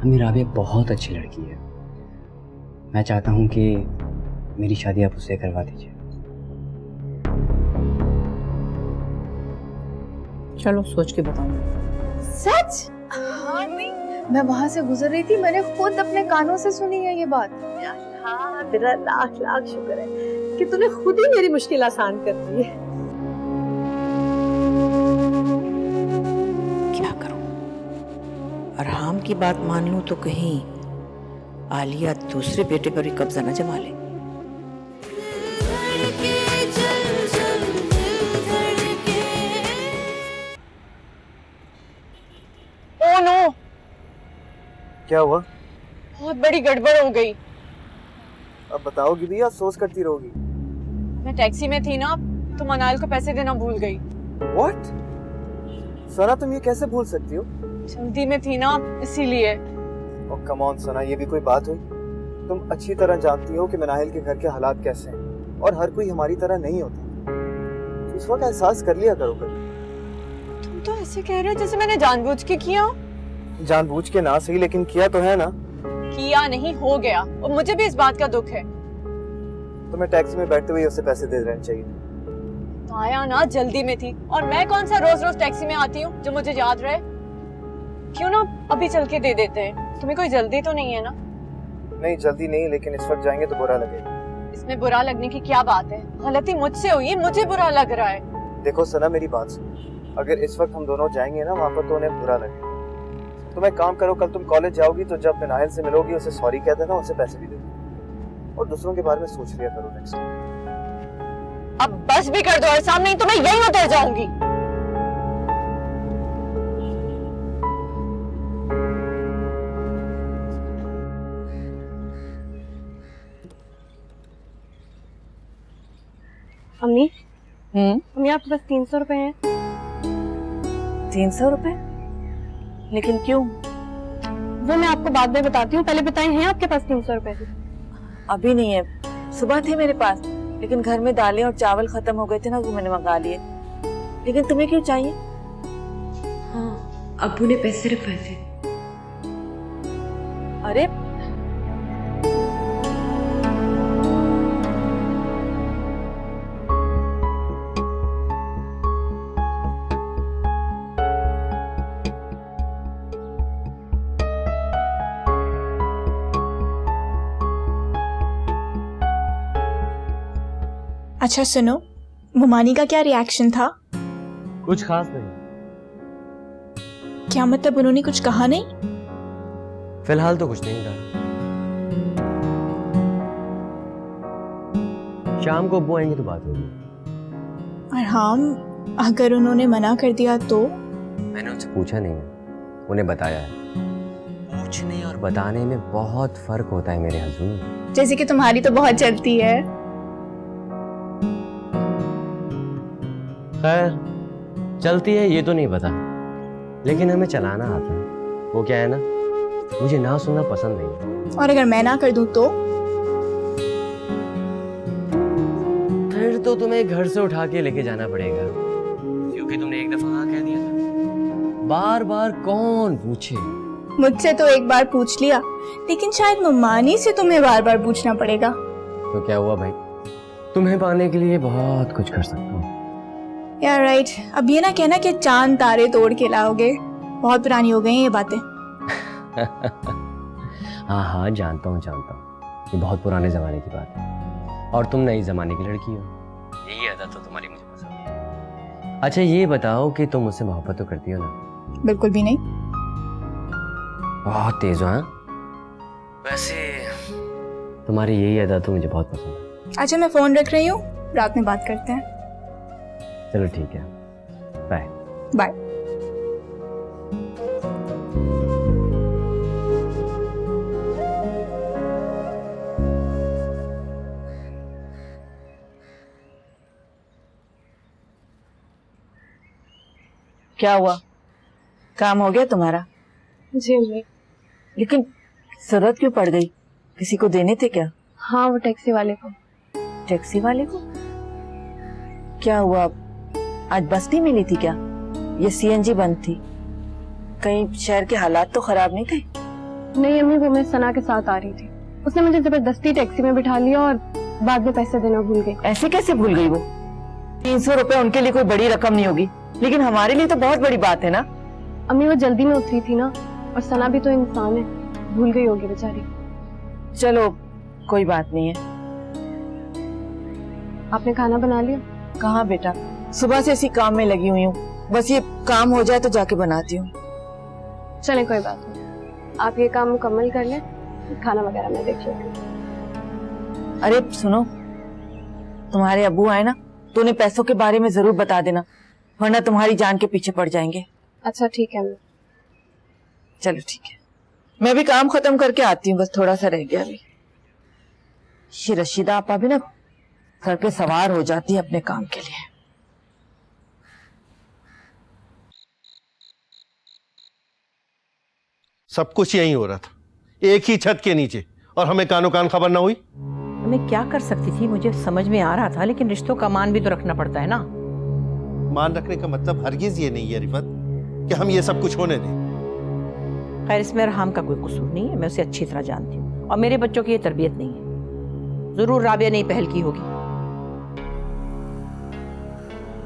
अम्मी राबिया बहुत अच्छी लड़की है। मैं चाहता हूँ कि मेरी शादी आप उससे करवा दीजिए। चलो सोच के बताऊंगी। सच? हाँ नहीं, मैं वहां से गुजर रही थी, मैंने खुद अपने कानों से सुनी है ये बात। हाँ, तेरा लाख लाख शुक्र है कि तूने खुद ही मेरी मुश्किल आसान कर दी है। क्या करूं? अरहाम की बात मान लूं तो कहीं आलिया दूसरे बेटे पर ही कब्जा न जमा ले। ओह नो, क्या हुआ? बहुत बड़ी गड़बड़ हो गई। अब बताओगी भी या अफसोस करती रहोगी? मैं टैक्सी में थी ना, तो मनाल को पैसे देना भूल गई। What? सना, तुम ये कैसे भूल सकती हो? जल्दी में थी ना, इसीलिए। ओह कम ऑन सना, ये भी कोई बात हुई? तुम अच्छी तरह जानती हो कि मनाहिल के घर के हालात कैसे हैं और हर कोई हमारी तरह नहीं होता। तो इस वक्त एहसास कर लिया करो कभी। तुम तो ऐसे कह रहे हो जैसे मैंने जानबूझ के किया। जानबूझ के ना सही, लेकिन किया तो है ना। किया नहीं, हो गया, और मुझे भी इस बात का दुख है। तुम्हें टैक्सी में बैठते हुए उसे पैसे दे देने चाहिए। आया ना, जल्दी में थी, और मैं कौन सा रोज रोज टैक्सी में आती हूँ जो मुझे याद रहे। क्यों ना अभी चल के दे देते हैं। तुम्हें कोई जल्दी तो नहीं है ना? नहीं जल्दी नहीं, लेकिन इस वक्त जाएंगे तो बुरा लगेगा। इसमें बुरा लगने की क्या बात है? गलती मुझसे हुई, मुझे बुरा लग रहा है। देखो सना, मेरी बात सुनो, अगर इस वक्त हम दोनों जाएंगे ना वहाँ पर तो उन्हें बुरा लगेगा। तुम एक काम करो, कल तुम कॉलेज जाओगी तो जब मनाहिल से मिलोगी उसे सॉरी कह देना, उसे पैसे भी दे देना, और दूसरों के बारे में सोच लिया करो नेक्स्ट टाइम। अब बस भी कर दो और सामने, तो मैं यहीं उतर जाऊंगी। अम्मी, अम्मी आपके पास 300 रुपए हैं? 300 रुपए? लेकिन क्यों? वो मैं आपको बाद में बताती हूँ, पहले बताएं हैं आपके पास 300 रुपए? अभी नहीं है, सुबह थे मेरे पास, लेकिन घर में दालें और चावल खत्म हो गए थे ना, वो मैंने मंगा लिए। लेकिन तुम्हें क्यों चाहिए? हाँ, अब्बू ने पैसे रखवाए थे। अरे अच्छा सुनो, मुमानी का क्या रिएक्शन था? कुछ खास नहीं। क्या मतलब उन्होंने कुछ कहा नहीं? फिलहाल तो कुछ नहीं कहा। शाम को अब्बू आएंगे तो बात होगी। और हम, अगर उन्होंने मना कर दिया तो? मैंने उनसे पूछा नहीं है, उन्हें बताया है। पूछने और बताने में बहुत फर्क होता है मेरे हुजूर। जैसे कि तुम्हारी तो बहुत चलती है। खैर, चलती है ये तो नहीं पता, लेकिन हमें चलाना आता है। वो क्या है ना, मुझे ना सुनना पसंद नहीं है। और अगर मैं ना कर दूं तो? फिर तो तुम्हें घर से उठा के लेके जाना पड़ेगा, क्योंकि तुमने एक दफा हाँ कह दिया था। बार बार कौन पूछे? मुझसे तो एक बार पूछ लिया, लेकिन शायद मुमानी से तुम्हें बार बार पूछना पड़ेगा। तो क्या हुआ भाई, तुम्हें पाने के लिए बहुत कुछ कर सकता हूँ। यार राइट, अब ये ना कहना कि चांद तारे तोड़ के लाओगे, बहुत पुरानी हो गई हैं ये बातें। हाँ हाँ, जानता हूँ, ये बहुत पुराने जमाने की बात है, और तुम नई जमाने की लड़की हो, यही अदा तो तुम्हारी मुझे पसंद है। अच्छा ये बताओ कि तुम मुझसे मोहब्बत तो करती हो ना? बिल्कुल भी नहीं। बहुत तेज हो हाँ? वैसे तुम्हारी यही अदा तो मुझे बहुत पसंद है। अच्छा मैं फोन रख रही हूँ, रात में बात करते हैं। चलो ठीक है, बाय बाय। क्या हुआ? काम हो गया तुम्हारा? जी अम्मी। लेकिन जरूरत क्यों पड़ गई? किसी को देने थे क्या? हाँ, वो टैक्सी वाले को। टैक्सी वाले को? क्या हुआ, आज बस नहीं मिली थी क्या? ये सीएनजी बंद थी, कहीं शहर के हालात तो खराब नहीं थे? नहीं अम्मी, वो मैं सना के साथ आ रही थी। उसने मुझे जबरदस्ती टैक्सी में बिठा लिया और बाद में पैसे देना भूल गई। ऐसे कैसे भूल गई वो? 300 रुपए उनके लिए कोई बड़ी रकम नहीं होगी, लेकिन हमारे लिए तो बहुत बड़ी बात है ना। अम्मी वो जल्दी में उतरी थी ना, और सना भी तो इंसान है, भूल गई होगी बेचारी। चलो कोई बात नहीं है। आपने खाना बना लिया? कहाँ बेटा, सुबह से इसी काम में लगी हुई हूँ। बस ये काम हो जाए तो जाके बनाती हूँ। चलें कोई बात नहीं, आप ये काम मुकम्मल कर लें, खाना वगैरह मैं देख लेती हूँ। अरे सुनो, तुम्हारे अब्बू आए ना तो उन्हें पैसों के बारे में जरूर बता देना, वरना तुम्हारी जान के पीछे पड़ जाएंगे। अच्छा ठीक है अम्मी। चलो ठीक है, मैं भी काम खत्म करके आती हूँ, बस थोड़ा सा रह गया अभी। ये रशीदा आपा भी ना सर पे सवार हो जाती है अपने काम के लिए। सब कुछ यहीं हो रहा था, एक ही छत के नीचे, और हमें कानो कान खबर ना हुई। मैं क्या कर सकती थी, मुझे समझ में आ रहा था, लेकिन रिश्तों का मान भी तो रखना पड़ता है ना। मान रखने का मतलब हरगिज ये नहीं है रिफत कि हम ये सब कुछ होने दें। खैर इसमें रहाम का कोई कसूर नहीं है, मैं उसे अच्छी तरह जानती हूँ, और मेरे बच्चों की ये तरबियत नहीं है। जरूर राबिया ने ही पहल की होगी।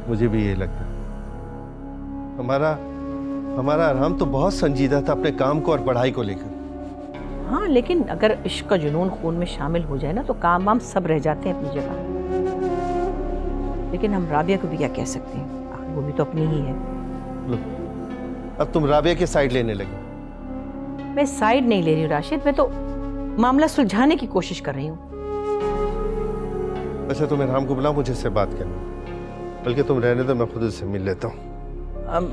मुझे भी ये लगता है। हमारा अरहम तो बहुत संजीदा था अपने काम को और पढ़ाई को लेकर। हाँ, लेकिन अगर इश्क का जुनून खून में शामिल हो जाए ना तो काम वाम सब रह जाते हैं अपनी जगह। लेकिन हम राबिया को भी क्या कह सकते हैं, आखिर वो भी तो अपनी ही है। अब तुम राबिया के साइड लेने लगी। मैं साइड नहीं ले रही हूँ राशिद, मैं तो मामला सुलझाने की कोशिश कर रही हूँ। अच्छा तुम इरहाम को बुलाओ, मुझे इससे बात करनी। बल्कि तुम रहने दो, मैं खुद उससे मिल लेता हूँ।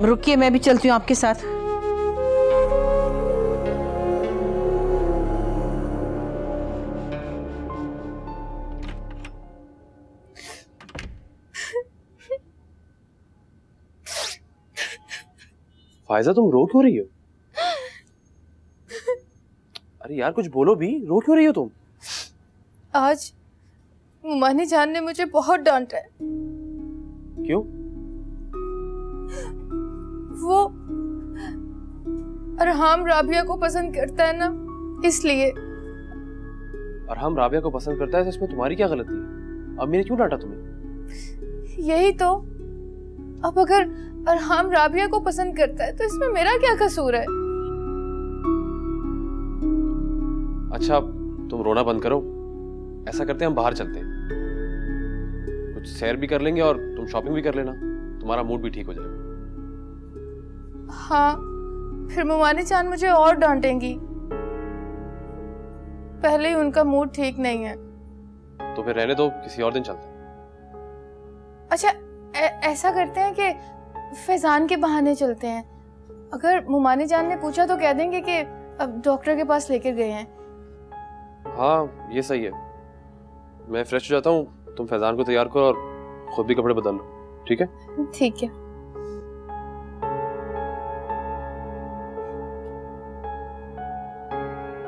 रुकिए, मैं भी चलती हूँ आपके साथ। फायजा तुम रो क्यों रही हो? अरे यार कुछ बोलो भी, रो क्यों रही हो तुम? आज मुमानी जान ने मुझे बहुत डांटा है। क्यों? वो अरहाम राबिया को पसंद करता है ना, इसलिए। अरहाम राबिया को पसंद करता है तो इसमें तुम्हारी क्या गलती है? अम्मी ने क्यों डांटा तुम्हें? यही तो, अब अगर अरहाम राबिया को पसंद करता है तो इसमें मेरा क्या कसूर है? अच्छा तुम रोना बंद करो, ऐसा करते हैं हम बाहर चलते हैं, कुछ सैर भी कर लेंगे और तुम शॉपिंग भी कर लेना, तुम्हारा मूड भी ठीक हो जाएगा। हाँ, फिर मुमानी जान मुझे और डांटेंगी। पहले ही उनका मूड ठीक नहीं है। तो फिर रहने दो, किसी और दिन चलते हैं। अच्छा ऐसा करते हैं कि फैजान के बहाने चलते हैं। अगर मुमानी जान ने पूछा तो कह देंगे कि अब डॉक्टर के पास लेकर गए हैं। हाँ ये सही है, मैं फ्रेश हो जाता हूँ, तुम फैजान को तैयार करो और खुद भी कपड़े बदल लो, ठीक है? ठीक है।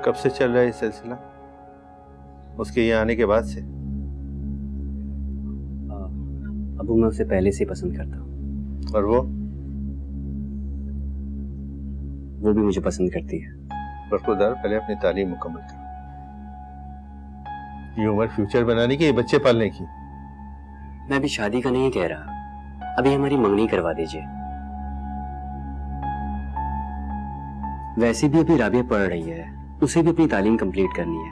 कब से चल रहा है ये सिलसिला? उसके यहाँ आने के बाद से? अबू मैं उसे पहले से पसंद करता हूँ। और वो भी मुझे पसंद करती है। बरखुरदार पहले अपनी तालीम मुकम्मल करो। ये उम्र फ्यूचर बनाने की, ये बच्चे पालने की। मैं अभी शादी का नहीं कह रहा, अभी हमारी मंगनी करवा दीजिए। वैसे भी अभी राबिया पढ़ रही है, उसे भी अपनी तालीम कंप्लीट करनी है।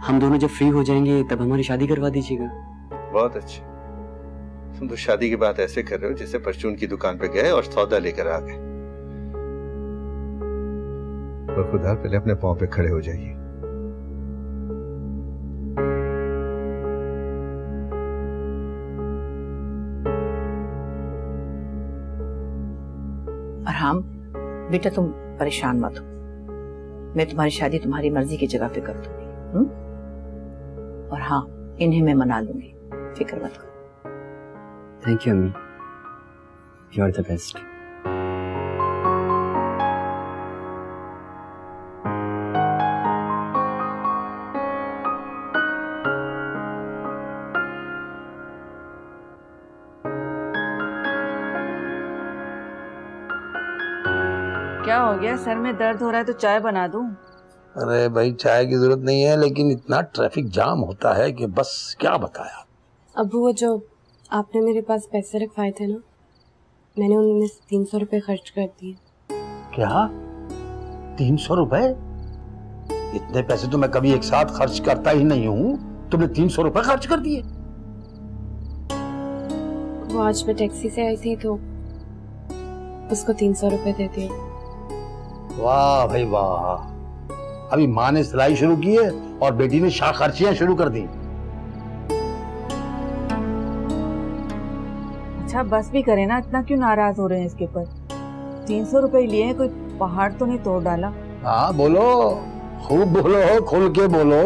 हम दोनों जब फ्री हो जाएंगे तब हमारी शादी करवा दीजिएगा। बहुत अच्छे। तुम तो शादी की बात ऐसे कर रहे हो जैसे परचून की दुकान पे गए और सौदा लेकर आ गए। बरखुरदार पहले अपने पांव पे खड़े हो जाइए। अरहाम बेटा तुम परेशान मत हो, मैं तुम्हारी शादी तुम्हारी मर्जी की जगह पे कर दूंगी। और हाँ, इन्हें मैं मना लूंगी, फिक्र मत करो। थैंक यू अम्मी, यू आर द बेस्ट। क्या हो गया, सर में दर्द हो रहा है तो चाय बना दूं? अरे भाई चाय की जरूरत नहीं है, लेकिन इतना ट्रैफिक जाम होता है कि बस क्या बताया। अबू वो जो आपने मेरे पास पैसे रखवाए थे ना, मैंने उनमें से 300 रुपए खर्च कर दिए। क्या 300 रुपए? इतने पैसे तो मैं कभी एक साथ खर्च करता ही नहीं हूँ, तुमने 300 रुपए खर्च कर दिए? वो आज मैं टैक्सी से आई थी तो उसको 300 रुपए दे दिए। वाह भाई वाह, अभी माँ ने सिलाई शुरू की है और बेटी ने शाह खर्चियां शुरू कर दी। अच्छा बस भी करे ना, इतना क्यों नाराज हो रहे हैं इसके ऊपर? 300 रुपए लिए हैं, कोई पहाड़ तो नहीं तोड़ डाला? हाँ बोलो, खूब बोलो, खुल के बोलो।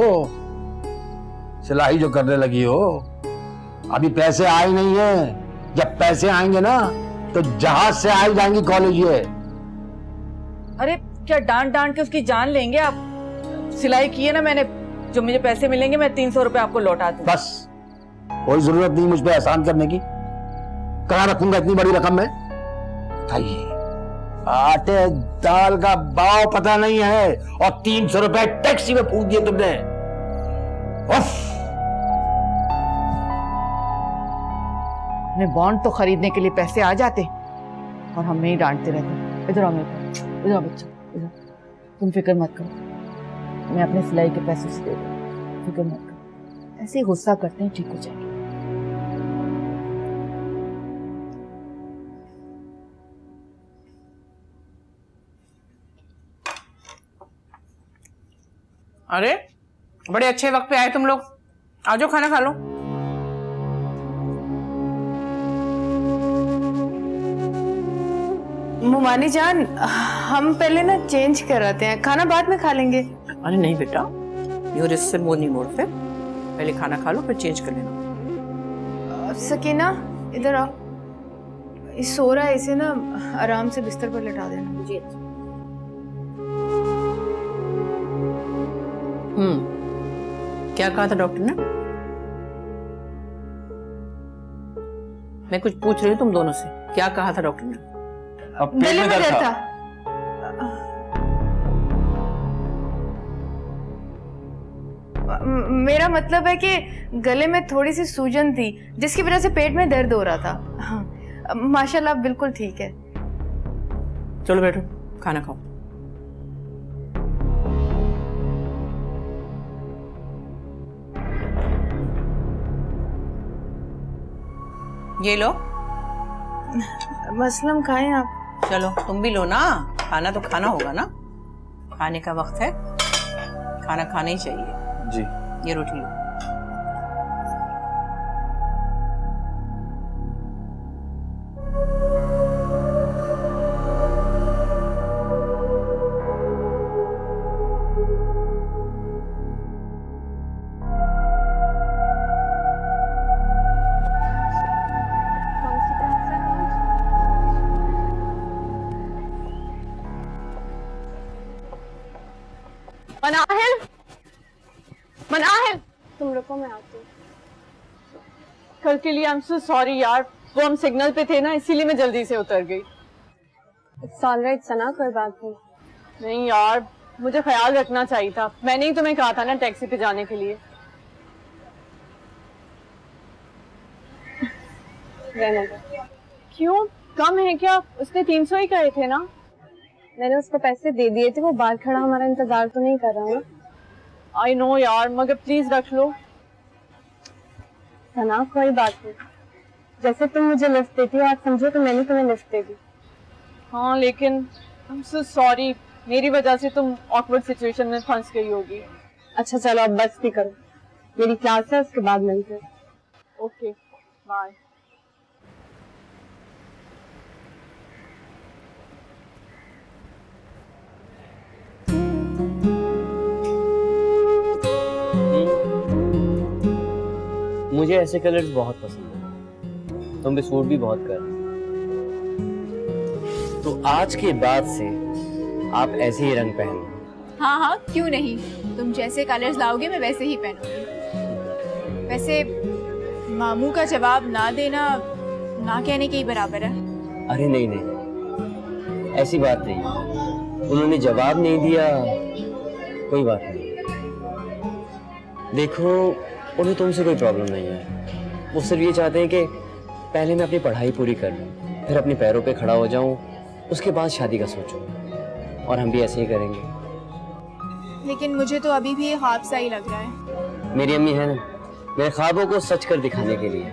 सिलाई जो करने लगी हो, अभी पैसे आए नहीं है, जब पैसे आएंगे ना तो जहाज से आ जाएंगी कॉलेज ये। अरे क्या डांट डांट के उसकी जान लेंगे आप? सिलाई की है ना मैंने, जो मुझे पैसे मिलेंगे मैं 300 रुपए आपको लौटा दूं। बस, कोई जरूरत नहीं मुझ पे एहसान करने की। कहाँ रखूंगा इतनी बड़ी रकम में? बताइए, आटे दाल का भाव पता नहीं है और 300 रुपए टैक्सी में फूक दिए तुमने। अपने बॉन्ड तो खरीदने के लिए पैसे आ जाते और हमें ही डांटते रहते। इधर आओ मेरे पास, इधर आओ बच्चा, इधर। तुम फिक्र मत करो, मैं अपने सिलाई के पैसों से दे दूँ, फिक्र मत करो। ऐसे ही गुस्सा करते हैं, ठीक हो जाएगी। अरे बड़े अच्छे वक्त पे आए तुम लोग, आ जाओ खाना खा लो। मुमानी जान, हम पहले ना चेंज कराते हैं, खाना बाद में खा लेंगे। अरे नहीं बेटा, योर इससे मुंह नहीं मोड़ते, पहले खाना खा लो फिर चेंज कर लेना। सकीना इधर आओ, ये सो रहा है, इसे ना आराम से बिस्तर पर लेटा देना। जी क्या कहा था डॉक्टर ने? मैं कुछ पूछ रही हूँ तुम दोनों से, क्या कहा था डॉक्टर ने? गले में दर्द था। मेरा मतलब है कि गले में थोड़ी सी सूजन थी जिसकी वजह से पेट में दर्द हो रहा था। हाँ, माशाल्लाह बिल्कुल ठीक है। चलो बैठो खाना खाओ। ये लो। मसलम खाएं आप। चलो तुम भी लो ना, खाना तो खाना होगा ना, खाने का वक्त है, खाना खाना ही चाहिए। जी। ये रोटी लो। मनाहिल, तुम रुको, मैं आती हूँ। कल के लिए आई एम सो सॉरी यार, वो हम सिग्नल पे थे ना, इसीलिए मैं जल्दी से उतर गई। इट्स ऑलराइट सना, कोई बात नहीं। नहीं यार, मुझे ख्याल रखना चाहिए था, मैंने ही तुम्हें कहा था ना टैक्सी पे जाने के लिए। रहने दो। क्यों, कम है क्या? उसने 300 ही कहे थे ना। मैंने उसको पैसे दे दिए थे, वो बाहर खड़ा हमारा इंतजार तो नहीं कर रहा ना। आई नो यार, मगर प्लीज रख लो। सना कोई बात नहीं, जैसे तुम मुझे लिफ्ट देती हो, आज समझो तो मैंने तुम्हें लिफ्ट दे दी। हाँ लेकिन आई एम सो सॉरी, मेरी वजह से तुम ऑकवर्ड सिचुएशन में फंस गई होगी। अच्छा चलो अब बस भी करो, मेरी क्लास है, उसके बाद मिलते हैं। Okay bye. मुझे ऐसे कलर्स बहुत पसंद है, तुम पे सूट भी बहुत कर। तो आज के बाद से आप ऐसे ही रंग पहनो। हाँ हाँ क्यों नहीं, तुम जैसे कलर्स लाओगे मैं वैसे ही पहनूंगी। वैसे मामू का जवाब ना देना ना कहने के ही बराबर है। अरे नहीं नहीं, ऐसी बात नहीं, उन्होंने जवाब नहीं दिया कोई बात नहीं। देखो, उन्हें तुमसे कोई प्रॉब्लम नहीं है। वो सिर्फ ये चाहते हैं कि पहले मैं अपनी पढ़ाई पूरी कर लूँ, फिर अपने पैरों पे खड़ा हो जाऊँ, उसके बाद शादी का सोचूं। और हम भी ऐसे ही करेंगे। लेकिन मुझे तो अभी भी ये ख्वाब सा ही लग रहा है। मेरी अम्मी है ना, मेरे ख्वाबों को सच कर दिखाने के लिए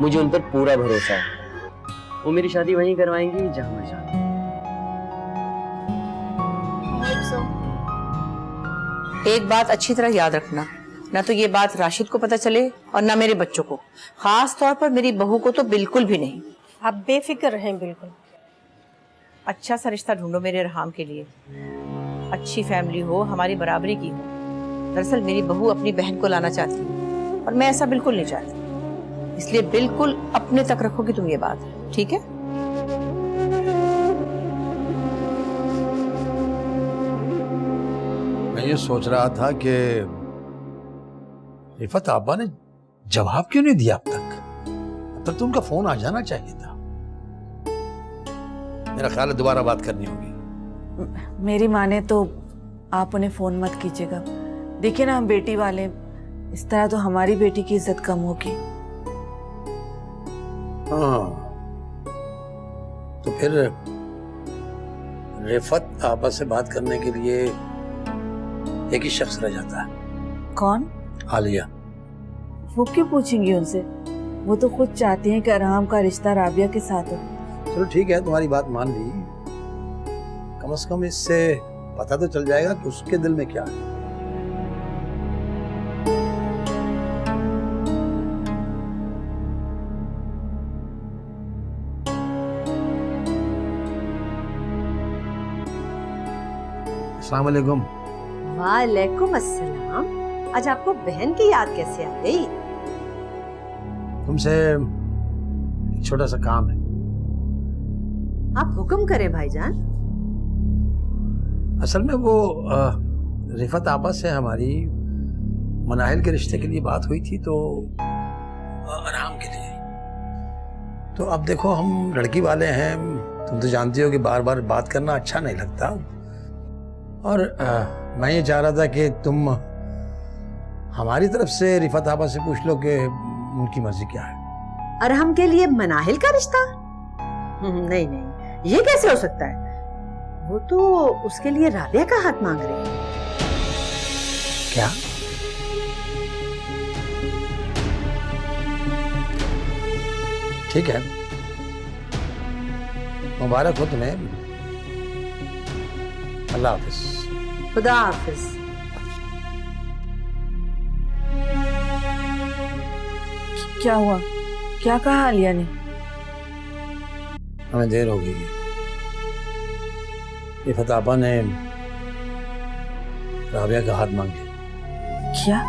मुझे उन पर पूरा भरोसा है। वो मेरी शादी वहीं करवाएंगी जहां मैं चाहता हूं। एक बात अच्छी तरह याद रखना, ना तो ये बात राशिद को पता चले और ना मेरे बच्चों को, खास तौर पर मेरी बहू को तो बिल्कुल भी नहीं। आप बेफिक्र रहें बिल्कुल। अच्छा सा रिश्ता ढूंढो मेरे रहाम के लिए, अच्छी फैमिली हो, हमारी बराबरी की हो। दरअसल मेरी बहू अपनी बहन को लाना चाहती है और मैं ऐसा बिल्कुल नहीं चाहती, इसलिए बिल्कुल अपने तक रखोगी तुम ये बात, ठीक है? मैं ये सोच रहा था कि रिफत आबा ने जवाब क्यों नहीं दिया अब तक तो उनका फोन आ जाना चाहिए था। मेरा ख्याल है दोबारा बात करनी होगी। मेरी माने तो आप उन्हें फोन मत कीजिएगा। देखिए ना, हम बेटी वाले, इस तरह तो हमारी बेटी की इज्जत कम होगी। हाँ, तो फिर रिफत आबा से बात करने के लिए एक ही शख्स रह जाता है। कौन? आलिया। वो क्यों पूछेंगी उनसे? वो तो खुद चाहती हैं कि अरहम का रिश्ता राबिया के साथ हो। चलो ठीक है, तुम्हारी बात मान ली। कम से कम इससे पता तो चल जाएगा कि उसके दिल में क्या है। अस्सलाम वालेकुम। वालेकुम अस्सलाम। आज आपको बहन की याद कैसे आ गई? तुमसे एक छोटा सा काम है। आप हुक्म करें भाईजान। असल में वो रिफत आपा से हमारी मनाहिल के रिश्ते के लिए बात हुई थी, तो आराम के लिए। तो अब देखो, हम लड़की वाले हैं, तुम तो जानती हो कि बार बार बात करना अच्छा नहीं लगता। और मैं ये चाह रहा था कि तुम हमारी तरफ से रिफत आपा से पूछ लो कि उनकी मर्जी क्या है। अरहम के लिए मनाहिल का रिश्ता? नहीं नहीं, ये कैसे हो सकता है? वो तो उसके लिए राबिया का हाथ मांग रही है। क्या? ठीक है, मुबारक हो तुम्हें। अल्लाह हाफिज। खुदा हाफिज। क्या हुआ? क्या कहा आलिया ने? हमें देर हो गई। रिफत आपा ने राबिया का हाथ मांग लिया। क्या?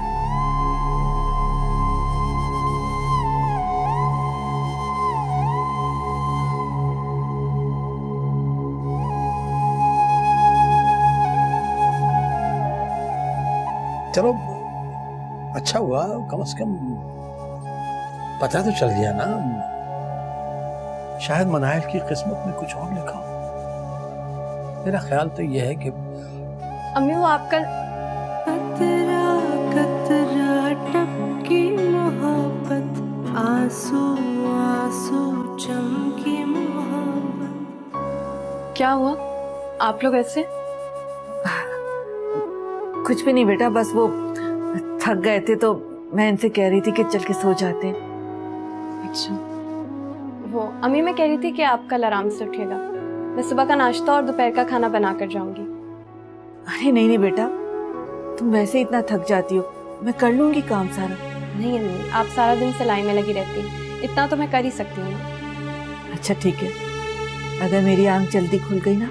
चलो अच्छा हुआ, कम से कम पता तो चल गया ना। शायद मनाहिल की किस्मत में कुछ और लिखा हो। मेरा ख्याल तो यह है कि अम्मी वो आपका कतरा कतरा टपकी मोहब्बत, आंसू आंसू चमकी मोहब्बत। क्या हुआ? आप लोग ऐसे? कुछ भी नहीं बेटा, बस वो थक गए थे तो मैं इनसे कह रही थी कि चल के सो जाते। अच्छा, वो अम्मी मैं कह रही थी कि आप कल आराम से उठिएगा। मैं सुबह का नाश्ता और दोपहर का खाना बना कर जाऊंगी। अरे नहीं नहीं बेटा, तुम वैसे इतना थक जाती हो, मैं कर लूंगी काम सारा। नहीं अम्मी, आप सारा दिन सिलाई में लगी रहती हैं, इतना तो मैं कर ही सकती हूँ ना। अच्छा ठीक है, अगर मेरी आंख जल्दी खुल गई ना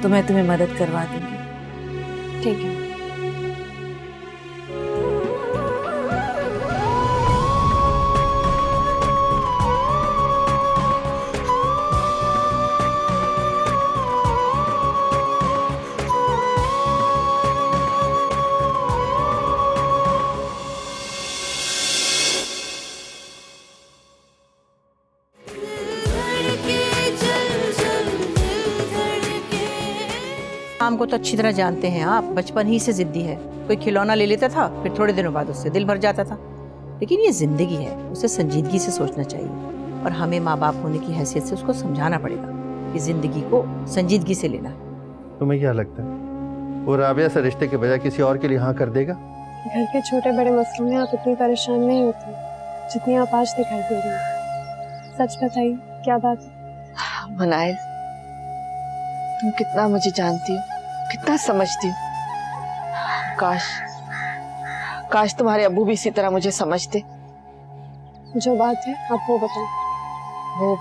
तो मैं तुम्हें मदद करवा दूंगी। ठीक है। अरहाम को तो अच्छी तरह जानते हैं आप, बचपन ही से जिद्दी है। कोई खिलौना ले लेता था, फिर थोड़े दिनों बाद उससे दिल भर जाता था। लेकिन ये जिंदगी है, उसे संजीदगी से सोचना चाहिए और हमें माँ बाप होने की हैसियत से उसको समझाना पड़ेगा कि जिंदगी को संजीदगी से लेना। तुम्हें क्या लगता है वो राबिया से रिश्ते के बजाय किसी और के लिए हाँ कर देगा? घर के छोटे बड़े मसलों में आप इतनी परेशान नहीं होती जितनी आप आज दिखाई दे रही हैं। सच बताइए क्या बात है? मनाइल, तुम कितना मुझे जानती हो, कितना समझती हो। काश तुम्हारे अब्बू भी इसी तरह मुझे समझते। जो बात है आप वो बताएं। वो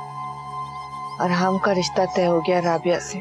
अरहाम का रिश्ता तय हो गया राबिया से।